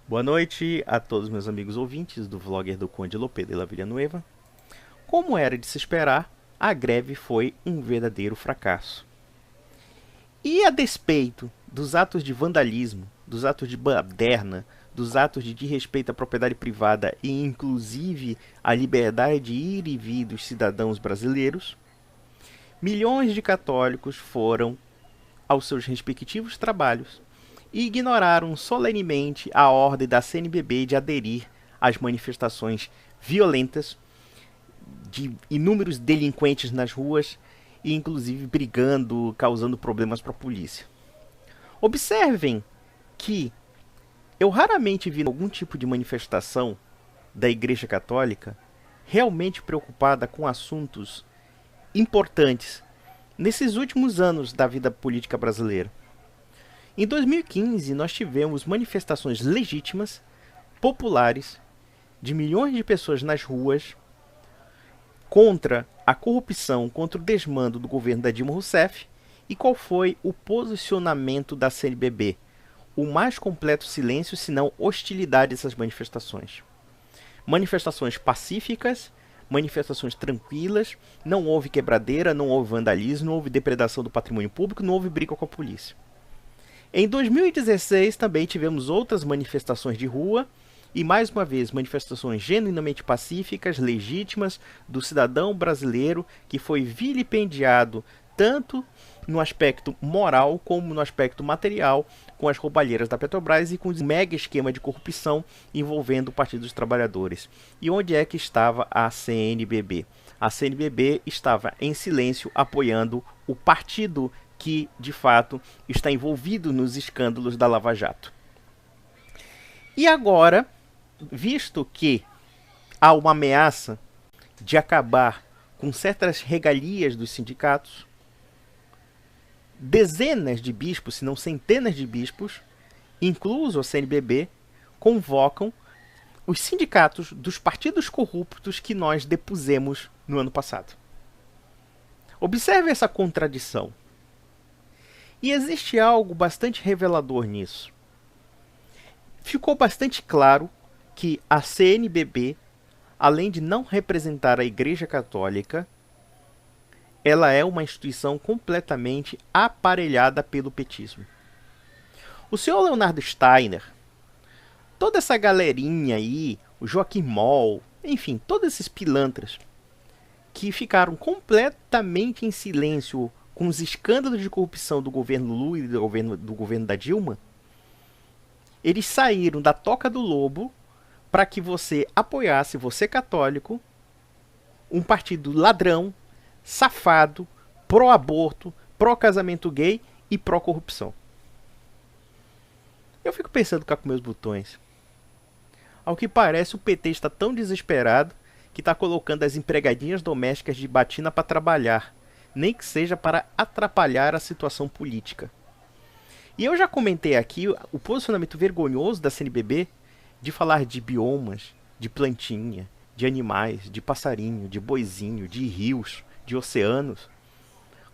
Boa noite a todos meus amigos ouvintes do vlogger do Conde Lope de la Villanueva. Como era de se esperar, a greve foi um verdadeiro fracasso. E a despeito dos atos de vandalismo, dos atos de baderna, dos atos de desrespeito à propriedade privada e inclusive à liberdade de ir e vir dos cidadãos brasileiros, milhões de católicos foram aos seus respectivos trabalhos e ignoraram solenemente a ordem da CNBB de aderir às manifestações violentas de inúmeros delinquentes nas ruas e inclusive brigando, causando problemas para a polícia. Observem que eu raramente vi algum tipo de manifestação da Igreja Católica realmente preocupada com assuntos importantes nesses últimos anos da vida política brasileira. Em 2015, nós tivemos manifestações legítimas, populares, de milhões de pessoas nas ruas, contra a corrupção, contra o desmando do governo da Dilma Rousseff. E qual foi o posicionamento da CNBB? O mais completo silêncio, se não hostilidade a essas manifestações. Manifestações pacíficas, manifestações tranquilas, não houve quebradeira, não houve vandalismo, não houve depredação do patrimônio público, não houve briga com a polícia. Em 2016 também tivemos outras manifestações de rua e mais uma vez manifestações genuinamente pacíficas, legítimas do cidadão brasileiro que foi vilipendiado tanto no aspecto moral como no aspecto material com as roubalheiras da Petrobras e com o mega esquema de corrupção envolvendo o Partido dos Trabalhadores. E onde é que estava a CNBB? A CNBB estava em silêncio apoiando o partido que, de fato, está envolvido nos escândalos da Lava Jato. E agora, visto que há uma ameaça de acabar com certas regalias dos sindicatos, dezenas de bispos, se não centenas de bispos, incluso a CNBB, convocam os sindicatos dos partidos corruptos que nós depusemos no ano passado. Observe essa contradição. E existe algo bastante revelador nisso. Ficou bastante claro que a CNBB, além de não representar a Igreja Católica, ela é uma instituição completamente aparelhada pelo petismo. O senhor Leonardo Steiner, toda essa galerinha aí, o Joaquim Moll, enfim, todos esses pilantras que ficaram completamente em silêncio com os escândalos de corrupção do governo Lula e do governo da Dilma, eles saíram da toca do lobo para que você apoiasse, você católico, um partido ladrão, safado, pró-aborto, pró-casamento gay e pró-corrupção. Eu fico pensando cá com meus botões. Ao que parece, o PT está tão desesperado que está colocando as empregadinhas domésticas de batina para trabalhar, nem que seja para atrapalhar a situação política. E eu já comentei aqui o posicionamento vergonhoso da CNBB de falar de biomas, de plantinha, de animais, de passarinho, de boizinho, de rios, de oceanos,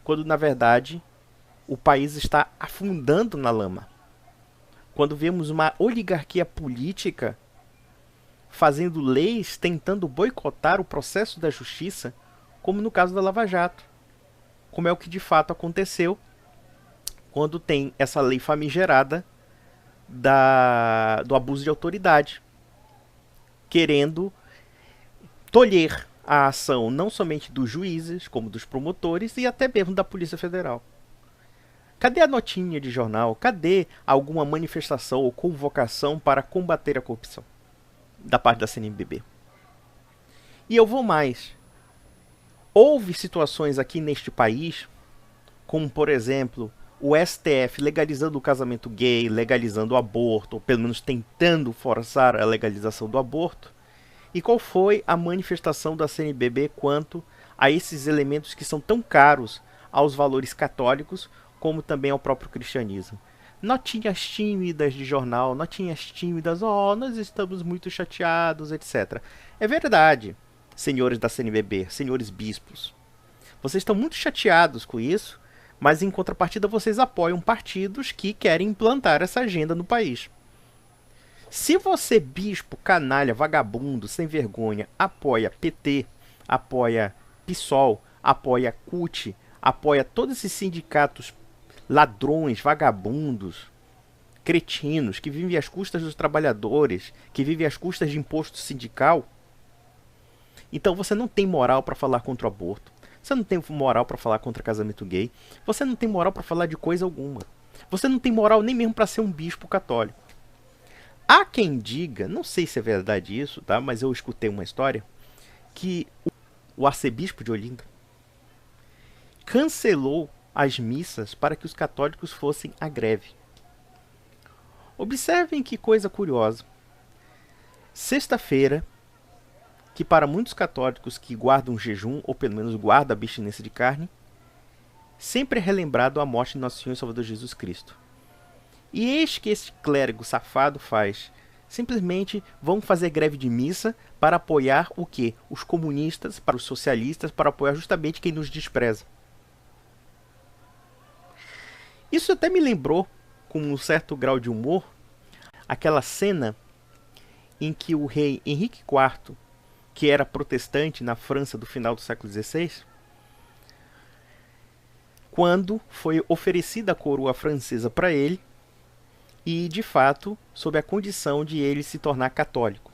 quando na verdade o país está afundando na lama. Quando vemos uma oligarquia política fazendo leis tentando boicotar o processo da justiça, como no caso da Lava Jato. Como é o que de fato aconteceu quando tem essa lei famigerada do abuso de autoridade, querendo tolher a ação não somente dos juízes, como dos promotores e até mesmo da Polícia Federal. Cadê a notinha de jornal? Cadê alguma manifestação ou convocação para combater a corrupção da parte da CNBB? E eu vou mais. Houve situações aqui neste país, como por exemplo, o STF legalizando o casamento gay, legalizando o aborto, ou pelo menos tentando forçar a legalização do aborto. E qual foi a manifestação da CNBB quanto a esses elementos que são tão caros aos valores católicos, como também ao próprio cristianismo? Notinhas tímidas de jornal, notinhas tímidas, nós estamos muito chateados, etc. É verdade, senhores da CNBB, senhores bispos. Vocês estão muito chateados com isso, mas em contrapartida vocês apoiam partidos que querem implantar essa agenda no país. Se você, bispo, canalha, vagabundo, sem vergonha, apoia PT, apoia PSOL, apoia CUT, apoia todos esses sindicatos ladrões, vagabundos, cretinos, que vivem às custas dos trabalhadores, que vivem às custas de imposto sindical, então você não tem moral para falar contra o aborto. Você não tem moral para falar contra casamento gay. Você não tem moral para falar de coisa alguma. Você não tem moral nem mesmo para ser um bispo católico. Há quem diga, não sei se é verdade isso, tá? Mas eu escutei uma história, que o arcebispo de Olinda cancelou as missas para que os católicos fossem à greve. Observem que coisa curiosa. Sexta-feira, que para muitos católicos que guardam jejum, ou pelo menos guardam a abstinência de carne, sempre é relembrado a morte de Nosso Senhor e Salvador Jesus Cristo. E eis que esse clérigo safado faz. Simplesmente vão fazer greve de missa para apoiar o quê? Os comunistas, para os socialistas, para apoiar justamente quem nos despreza. Isso até me lembrou, com um certo grau de humor, aquela cena em que o rei Henrique IV, que era protestante na França do final do século XVI, quando foi oferecida a coroa francesa para ele, e, de fato, sob a condição de ele se tornar católico.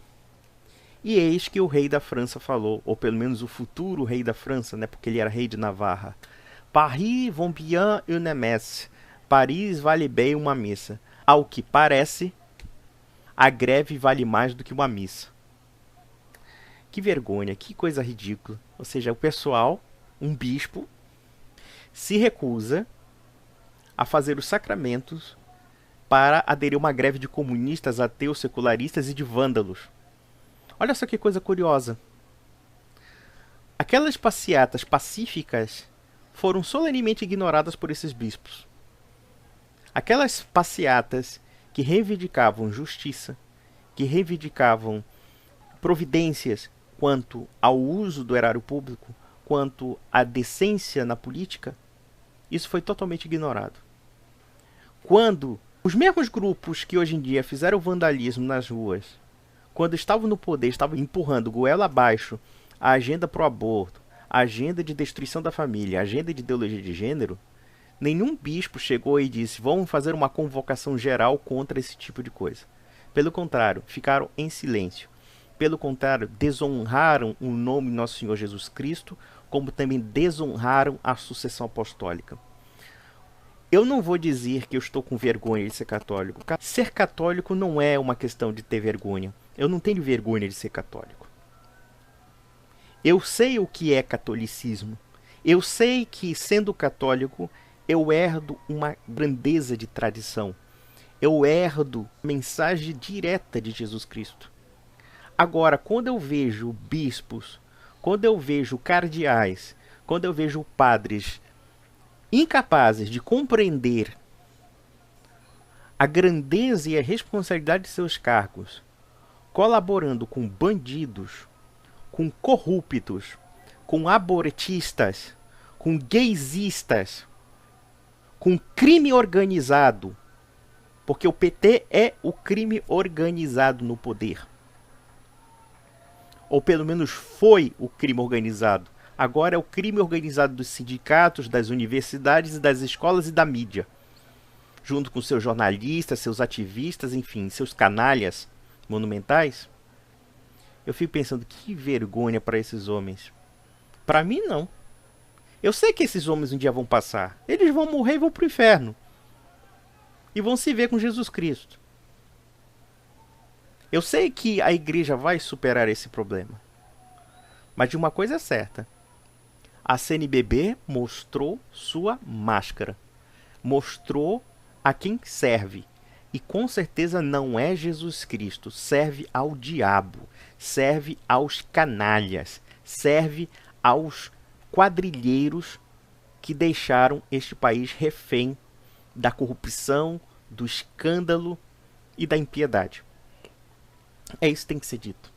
E eis que o rei da França falou, ou pelo menos o futuro rei da França, né, porque ele era rei de Navarra, Paris vaut bien une messe. Paris vale bem uma missa. Ao que parece, a greve vale mais do que uma missa. Que vergonha, que coisa ridícula. Ou seja, o pessoal, um bispo, se recusa a fazer os sacramentos para aderir a uma greve de comunistas, ateus, secularistas e de vândalos. Olha só que coisa curiosa. Aquelas passeatas pacíficas foram solenemente ignoradas por esses bispos. Aquelas passeatas que reivindicavam justiça, que reivindicavam providências quanto ao uso do erário público, quanto à decência na política, isso foi totalmente ignorado. Quando os mesmos grupos que hoje em dia fizeram vandalismo nas ruas, quando estavam no poder, estavam empurrando goela abaixo a agenda pro aborto, a agenda de destruição da família, a agenda de ideologia de gênero, nenhum bispo chegou e disse: vamos fazer uma convocação geral contra esse tipo de coisa. Pelo contrário, ficaram em silêncio. Pelo contrário, desonraram o nome de Nosso Senhor Jesus Cristo, como também desonraram a sucessão apostólica. Eu não vou dizer que eu estou com vergonha de ser católico. Ser católico não é uma questão de ter vergonha. Eu não tenho vergonha de ser católico. Eu sei o que é catolicismo. Eu sei que, sendo católico, eu herdo uma grandeza de tradição. Eu herdo a mensagem direta de Jesus Cristo. Agora, quando eu vejo bispos, quando eu vejo cardeais, quando eu vejo padres incapazes de compreender a grandeza e a responsabilidade de seus cargos, colaborando com bandidos, com corruptos, com abortistas, com gaysistas, com crime organizado, porque o PT é o crime organizado no poder. Ou pelo menos foi o crime organizado. Agora é o crime organizado dos sindicatos, das universidades e das escolas e da mídia. Junto com seus jornalistas, seus ativistas, enfim, seus canalhas monumentais. Eu fico pensando, que vergonha para esses homens. Para mim, não. Eu sei que esses homens um dia vão passar. Eles vão morrer e vão para o inferno. E vão se ver com Jesus Cristo. Eu sei que a igreja vai superar esse problema. Mas de uma coisa é certa. A CNBB mostrou sua máscara. Mostrou a quem serve. E com certeza não é Jesus Cristo. Serve ao diabo. Serve aos canalhas. Serve aos quadrilheiros que deixaram este país refém da corrupção, do escândalo e da impiedade. É isso que tem que ser dito.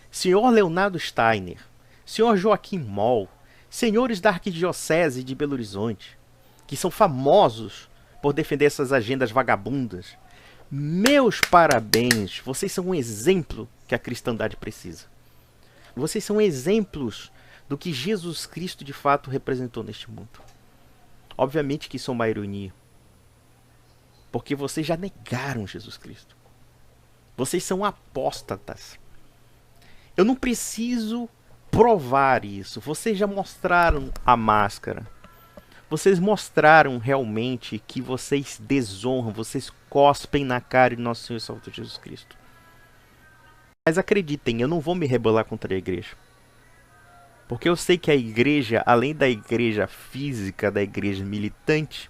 Senhor Leonardo Steiner, senhor Joaquim Moll, senhores da Arquidiocese de Belo Horizonte, que são famosos por defender essas agendas vagabundas, Meus parabéns! Vocês são um exemplo que a cristandade precisa. Vocês são exemplos do que Jesus Cristo de fato representou neste mundo. Obviamente que isso é uma ironia, porque vocês já negaram Jesus Cristo. Vocês são apóstatas. Eu não preciso provar isso. Vocês já mostraram a máscara. Vocês mostraram realmente que vocês desonram, vocês cospem na cara de nosso Senhor e Salvador Jesus Cristo. Mas acreditem, eu não vou me rebelar contra a igreja. Porque eu sei que a igreja, além da igreja física, da igreja militante,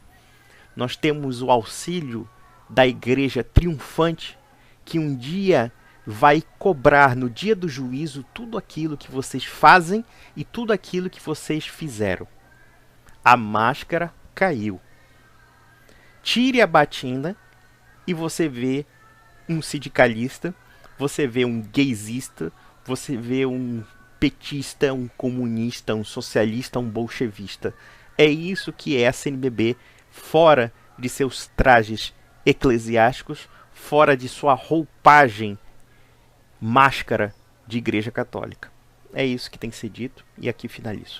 nós temos o auxílio da igreja triunfante, que um dia vai cobrar no dia do juízo tudo aquilo que vocês fazem e tudo aquilo que vocês fizeram. A máscara caiu. Tire a batina e você vê um sindicalista, você vê um gaysista, você vê um petista, um comunista, um socialista, um bolchevista. É isso que é a CNBB, fora de seus trajes eclesiásticos, fora de sua roupagem máscara de igreja católica. É isso que tem que ser dito e aqui finalizo.